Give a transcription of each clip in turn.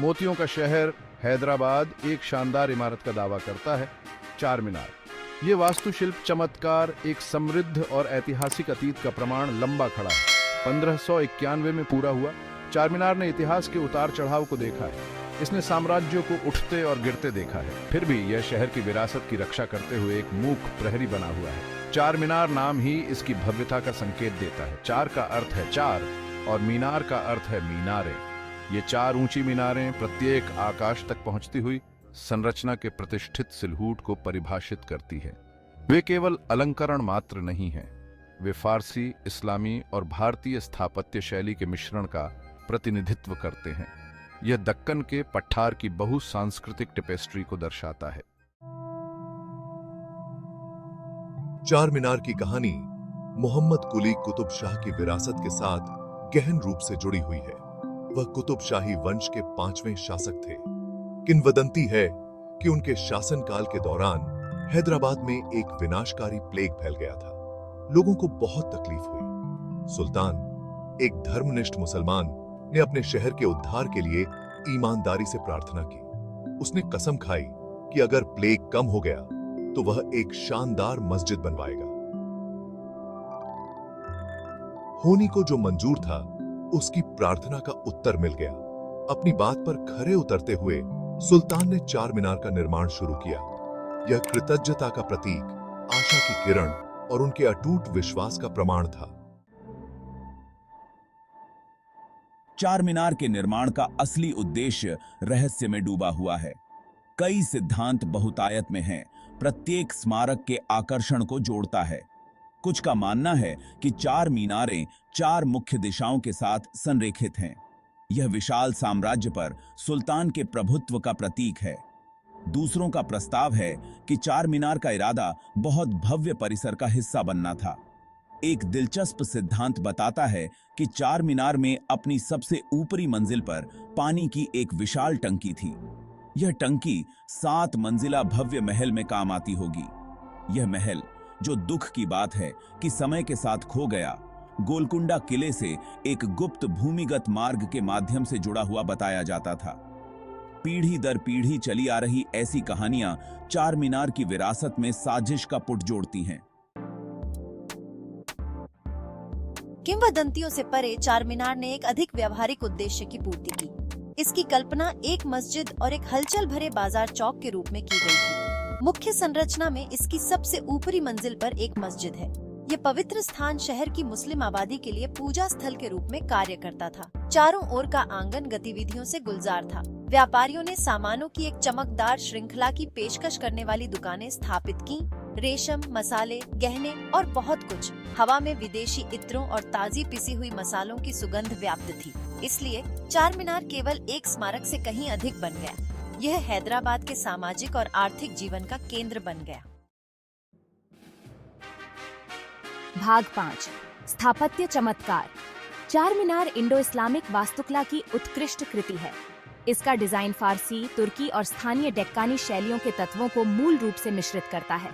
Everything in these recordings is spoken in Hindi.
मोतियों का शहर हैदराबाद एक शानदार इमारत का दावा करता है, चार मीनार। ये वास्तुशिल्प चमत्कार, एक समृद्ध और ऐतिहासिक अतीत का प्रमाण लंबा खड़ा है। 1591 में पूरा हुआ। चार मीनार ने इतिहास के उतार चढ़ाव को देखा है। इसने साम्राज्यों को उठते और गिरते देखा है। फिर भी यह शहर की विरासत की रक्षा करते हुए एक मूक प्रहरी बना हुआ है। चार मीनार नाम ही इसकी भव्यता का संकेत देता है। चार का अर्थ है चार और मीनार का अर्थ है मीनारें। ये चार ऊंची मीनारें प्रत्येक आकाश तक पहुंचती हुई संरचना के प्रतिष्ठित सिलहूट को परिभाषित करती है। वे केवल अलंकरण मात्र नहीं हैं, वे फारसी, इस्लामी और भारतीय स्थापत्य शैली के मिश्रण का प्रतिनिधित्व करते हैं। यह दक्कन के पठार की बहुसांस्कृतिक टेपेस्ट्री को दर्शाता है। चार मीनार की कहानी मोहम्मद कुली कुतुब शाह की विरासत के साथ गहन रूप से जुड़ी हुई है। वह कुतुब शाही वंश के 5वें शासक थे। किंवदंती है कि उनके शासनकाल के दौरान हैदराबाद में एक विनाशकारी प्लेग फैल गया था। लोगों को बहुत तकलीफ हुई। सुल्तान, एक धर्मनिष्ठ मुसलमान, ने अपने शहर के उद्धार के लिए ईमानदारी से प्रार्थना की। उसने कसम खाई कि अगर प्लेग कम हो गया तो वह एक शानदार मस्जिद बनवाएगा। होनी को जो मंजूर था, उसकी प्रार्थना का उत्तर मिल गया। अपनी बात पर खरे उतरते हुए सुल्तान ने चार मीनार का निर्माण शुरू किया। यह कृतज्ञता का प्रतीक, आशा की किरण और उनके अटूट विश्वास का प्रमाण था। चार मीनार के निर्माण का असली उद्देश्य रहस्य में डूबा हुआ है। कई सिद्धांत बहुतायत में हैं। प्रत्येक स्मारक के आकर्षण को जोड़ता है। कुछ का मानना है कि चार मीनारें चार मुख्य दिशाओं के साथ संरेखित हैं। यह विशाल साम्राज्य पर सुल्तान के प्रभुत्व का प्रतीक है। दूसरों का प्रस्ताव है कि चार मीनार का इरादा बहुत भव्य परिसर का हिस्सा बनना था। एक दिलचस्प सिद्धांत बताता है कि चार मीनार में अपनी सबसे ऊपरी मंजिल पर पानी की एक विशाल टंकी थी। यह टंकी 7 मंजिला भव्य महल में काम आती होगी। यह महल, जो दुख की बात है कि समय के साथ खो गया, गोलकुंडा किले से एक गुप्त भूमिगत मार्ग के माध्यम से जुड़ा हुआ बताया जाता था। पीढ़ी दर पीढ़ी चली आ रही ऐसी कहानियां चार मीनार की विरासत में साजिश का पुट जोड़ती हैं। किंवदंतियों से परे चार मीनार ने एक अधिक व्यावहारिक उद्देश्य की पूर्ति की। इसकी कल्पना एक मस्जिद और एक हलचल भरे बाजार चौक के रूप में की गई थी। मुख्य संरचना में इसकी सबसे ऊपरी मंजिल पर एक मस्जिद है। ये पवित्र स्थान शहर की मुस्लिम आबादी के लिए पूजा स्थल के रूप में कार्य करता था। चारों ओर का आंगन गतिविधियों से गुलजार था। व्यापारियों ने सामानों की एक चमकदार श्रृंखला की पेशकश करने वाली दुकानें स्थापित की। रेशम, मसाले, गहने और बहुत कुछ। हवा में विदेशी इत्रों और ताजी पिसी हुई मसालों की सुगंध व्याप्त थी। इसलिए चार मीनार केवल एक स्मारक से कहीं अधिक बन गया। यह हैदराबाद के सामाजिक और आर्थिक जीवन का केंद्र बन गया। भाग 5, स्थापत्य चमत्कार। चार मीनार इंडो इस्लामिक वास्तुकला की उत्कृष्ट कृति है। इसका डिजाइन फारसी, तुर्की और स्थानीय डेक्कानी शैलियों के तत्वों को मूल रूप से मिश्रित करता है।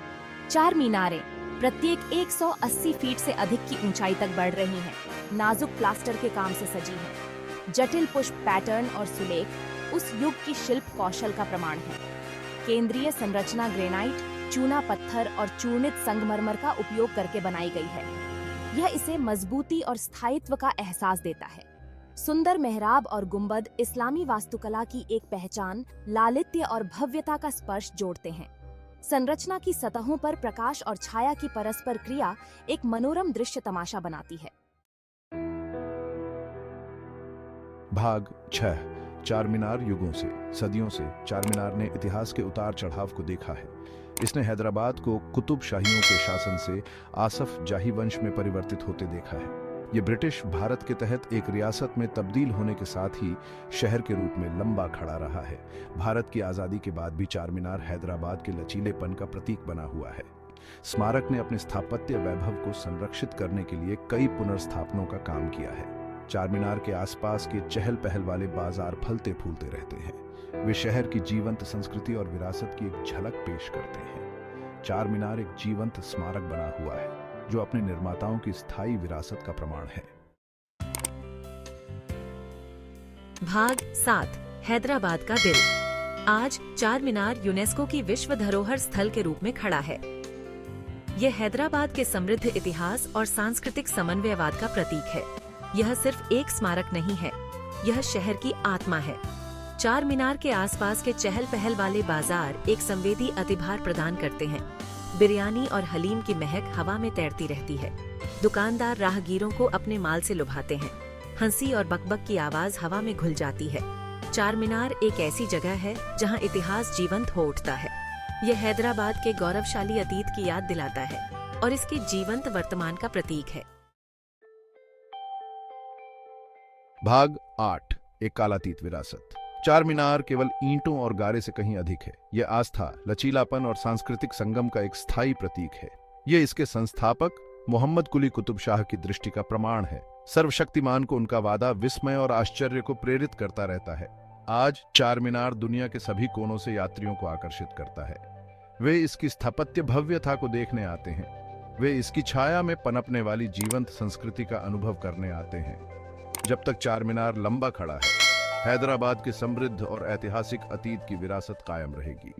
चार मीनारें प्रत्येक 180 फीट से अधिक की ऊंचाई तक बढ़ रही हैं। नाजुक प्लास्टर के काम से सजी हैं। जटिल पुष्प पैटर्न और सुलेख उस युग की शिल्प कौशल का प्रमाण है। केंद्रीय संरचना ग्रेनाइट, चूना पत्थर और चूर्णित संगमरमर का उपयोग करके बनाई गई है। यह इसे मजबूती और स्थायित्व का एहसास देता है। सुंदर मेहराब और गुंबद इस्लामी वास्तुकला की एक पहचान, लालित्य और भव्यता का स्पर्श जोड़ते हैं। संरचना की सतहों पर प्रकाश और छाया की परस्पर क्रिया एक मनोरम दृश्य तमाशा बनाती है। भाग 6, चार मीनार युगों से, सदियों से चार मीनार ने इतिहास के उतार चढ़ाव को देखा है। इसने हैदराबाद को कुतुब शाहियों के शासन से आसफ जाही वंश में परिवर्तित होते देखा है। ये ब्रिटिश भारत के तहत एक रियासत में तब्दील होने के साथ ही शहर के रूप में लंबा खड़ा रहा है। भारत की आज़ादी के बाद भी चार मीनार हैदराबाद के लचीलेपन का प्रतीक बना हुआ है। स्मारक ने अपने स्थापत्य वैभव को संरक्षित करने के लिए कई पुनर्स्थापनों का काम किया है। चार मीनार के आसपास के चहल पहल वाले बाजार फलते फूलते रहते हैं। वे शहर की जीवंत संस्कृति और विरासत की एक झलक पेश करते हैं। चार मीनार एक जीवंत स्मारक बना हुआ है जो अपने निर्माताओं की स्थायी विरासत का प्रमाण है। भाग 7, हैदराबाद का दिल। आज चार मीनार यूनेस्को की विश्व धरोहर स्थल के रूप में खड़ा है। यह हैदराबाद के समृद्ध इतिहास और सांस्कृतिक समन्वयवाद का प्रतीक है। यह सिर्फ एक स्मारक नहीं है, यह शहर की आत्मा है। चार मीनार के आसपास के चहल पहल वाले बाजार एक संवेदी अतिभार प्रदान करते हैं। बिरयानी और हलीम की महक हवा में तैरती रहती है। दुकानदार राहगीरों को अपने माल से लुभाते हैं। हंसी और बकबक की आवाज हवा में घुल जाती है। चार मीनार एक ऐसी जगह है जहां इतिहास जीवंत हो उठता है। यह हैदराबाद के गौरवशाली अतीत की याद दिलाता है और इसके जीवंत वर्तमान का प्रतीक है। भाग 8, एक कालातीत विरासत। चार मीनार केवल ईंटों और गारे से कहीं अधिक है। यह आस्था, लचीलापन और सांस्कृतिक संगम का एक स्थायी प्रतीक है। यह इसके संस्थापक मोहम्मद कुली कुतुब शाह की दृष्टि का प्रमाण है। सर्वशक्तिमान को उनका वादा विस्मय और आश्चर्य को प्रेरित करता रहता है। आज चार मीनार दुनिया के सभी कोनों से यात्रियों को आकर्षित करता है। वे इसकी स्थापत्य भव्यता को देखने आते हैं। वे इसकी छाया में पनपने वाली जीवंत संस्कृति का अनुभव करने आते हैं। जब तक चार मीनार लंबा खड़ा है, हैदराबाद के समृद्ध और ऐतिहासिक अतीत की विरासत कायम रहेगी।